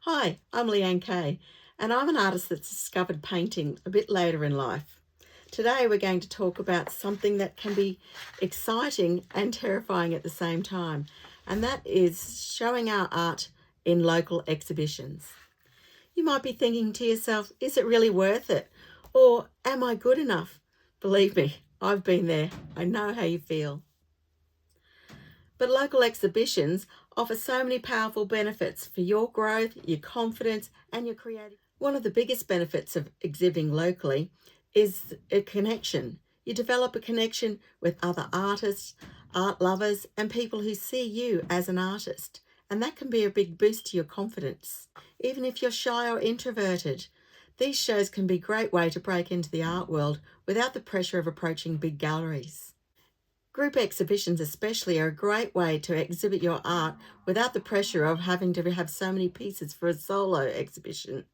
Hi, I'm Leanne Kay, and I'm an artist that's discovered painting a bit later in life. Today, we're going to talk about something that can be exciting and terrifying at the same time, and that is showing our art in local exhibitions. You might be thinking to yourself, is it really worth it? Or am I good enough? Believe me, I've been there. I know how you feel. But local exhibitions offer so many powerful benefits for your growth, your confidence, and your creativity. One of the biggest benefits of exhibiting locally is a connection. You develop a connection with other artists, art lovers, and people who see you as an artist. And that can be a big boost to your confidence. Even if you're shy or introverted, these shows can be a great way to break into the art world without the pressure of approaching big galleries. Group exhibitions especially are a great way to exhibit your art without the pressure of having to have so many pieces for a solo exhibition.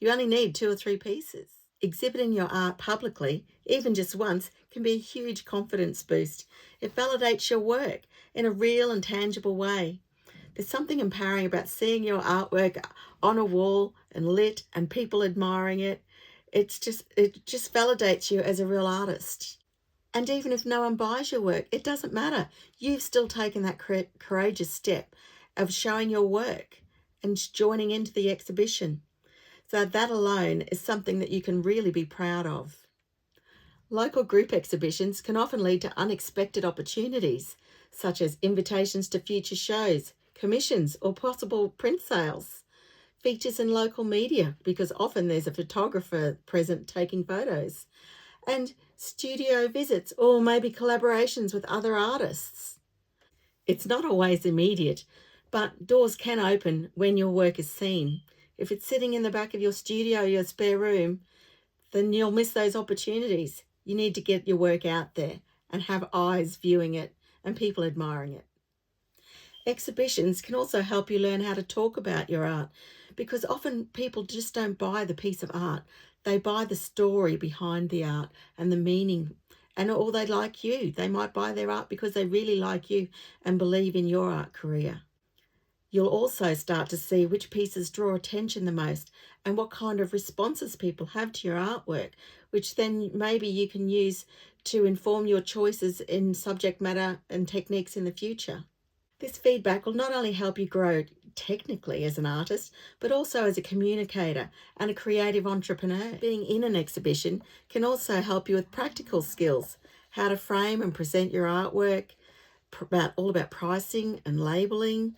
You only need 2 or 3 pieces. Exhibiting your art publicly, even just once, can be a huge confidence boost. It validates your work in a real and tangible way. There's something empowering about seeing your artwork on a wall and lit and people admiring it. It just validates you as a real artist. And even if no one buys your work, it doesn't matter. You've still taken that courageous step of showing your work and joining into the exhibition. So that alone is something that you can really be proud of. Local group exhibitions can often lead to unexpected opportunities, such as invitations to future shows, commissions, or possible print sales. Features in local media, because often there's a photographer present taking photos, and studio visits or maybe collaborations with other artists. It's not always immediate, but doors can open when your work is seen. If it's sitting in the back of your studio, your spare room, then you'll miss those opportunities. You need to get your work out there and have eyes viewing it and people admiring it. Exhibitions can also help you learn how to talk about your art, because often people just don't buy the piece of art. They buy the story behind the art and the meaning, or they like you. They might buy their art because they really like you and believe in your art career. You'll also start to see which pieces draw attention the most and what kind of responses people have to your artwork, which then maybe you can use to inform your choices in subject matter and techniques in the future. This feedback will not only help you grow technically as an artist, but also as a communicator and a creative entrepreneur. Being in an exhibition can also help you with practical skills, how to frame and present your artwork, all about pricing and labeling,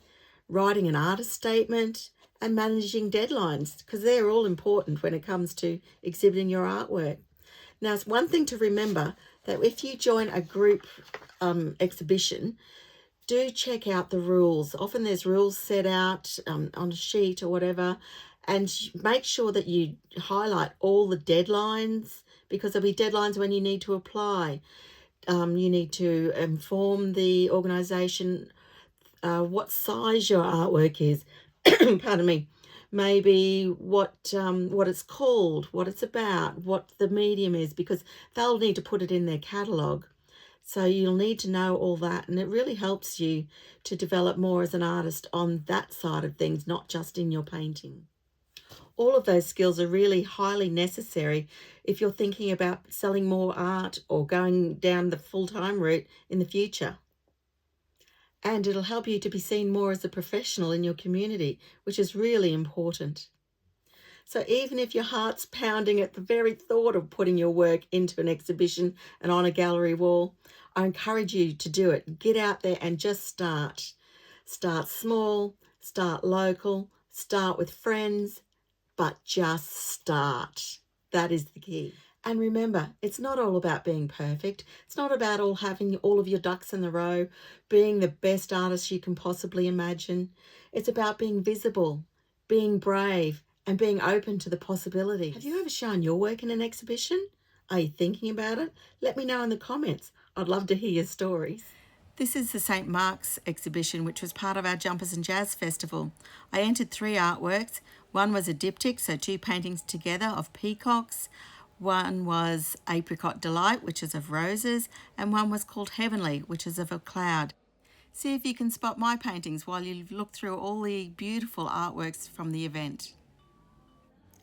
writing an artist statement, and managing deadlines, because they're all important when it comes to exhibiting your artwork. Now, it's one thing to remember that if you join a group exhibition, do check out the rules. Often there's rules set out on a sheet or whatever, and make sure that you highlight all the deadlines, because there'll be deadlines when you need to apply. You need to inform the organisation what size your artwork is. Pardon me. Maybe what it's called, what it's about, what the medium is, because they'll need to put it in their catalogue. So you'll need to know all that, and it really helps you to develop more as an artist on that side of things, not just in your painting. All of those skills are really highly necessary if you're thinking about selling more art or going down the full-time route in the future. And it'll help you to be seen more as a professional in your community, which is really important. So even if your heart's pounding at the very thought of putting your work into an exhibition and on a gallery wall, I encourage you to do it. Get out there and just start. Start small, start local, start with friends, but just start. That is the key. And remember, it's not all about being perfect. It's not about having all of your ducks in a row, being the best artist you can possibly imagine. It's about being visible, being brave, and being open to the possibilities. Have you ever shown your work in an exhibition? Are you thinking about it? Let me know in the comments. I'd love to hear your stories. This is the St. Mark's exhibition, which was part of our Jumpers and Jazz Festival. I entered 3 artworks. One was a diptych, so 2 paintings together of peacocks. One was Apricot Delight, which is of roses, and one was called Heavenly, which is of a cloud. See if you can spot my paintings while you look through all the beautiful artworks from the event.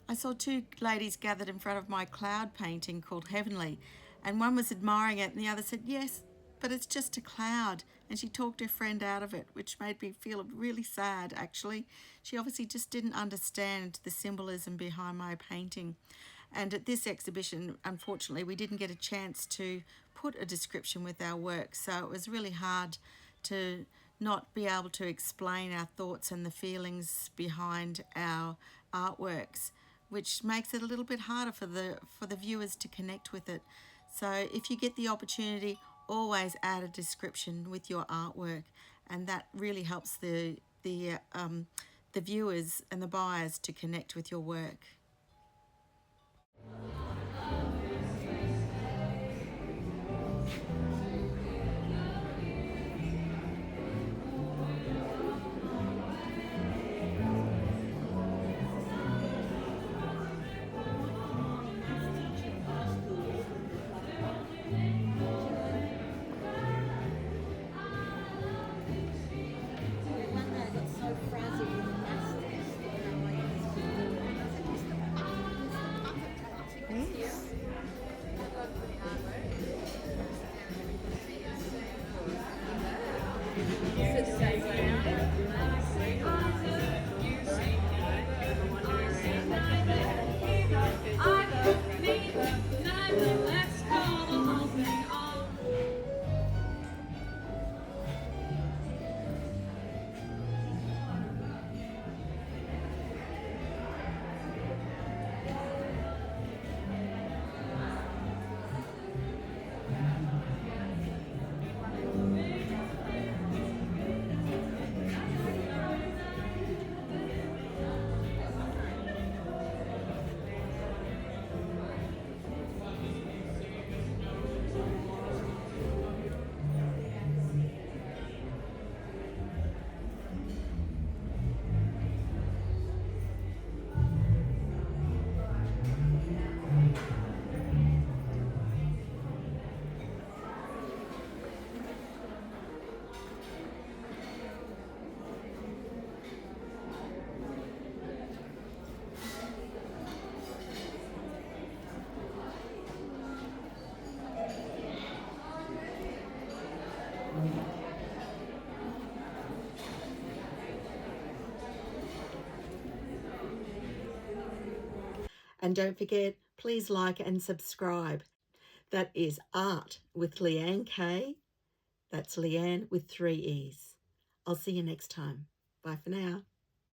I saw two ladies gathered in front of my cloud painting called Heavenly, and one was admiring it and the other said, yes, but it's just a cloud. And she talked her friend out of it, which made me feel really sad, actually. She obviously just didn't understand the symbolism behind my painting. And at this exhibition, unfortunately, we didn't get a chance to put a description with our work, so it was really hard to not be able to explain our thoughts and the feelings behind our artworks, which makes it a little bit harder for the viewers to connect with it. So if you get the opportunity, always add a description with your artwork, and that really helps the viewers and the buyers to connect with your work. And don't forget, please like and subscribe. That is Art with Leanne K. That's Leanne with 3 E's. I'll see you next time. Bye for now.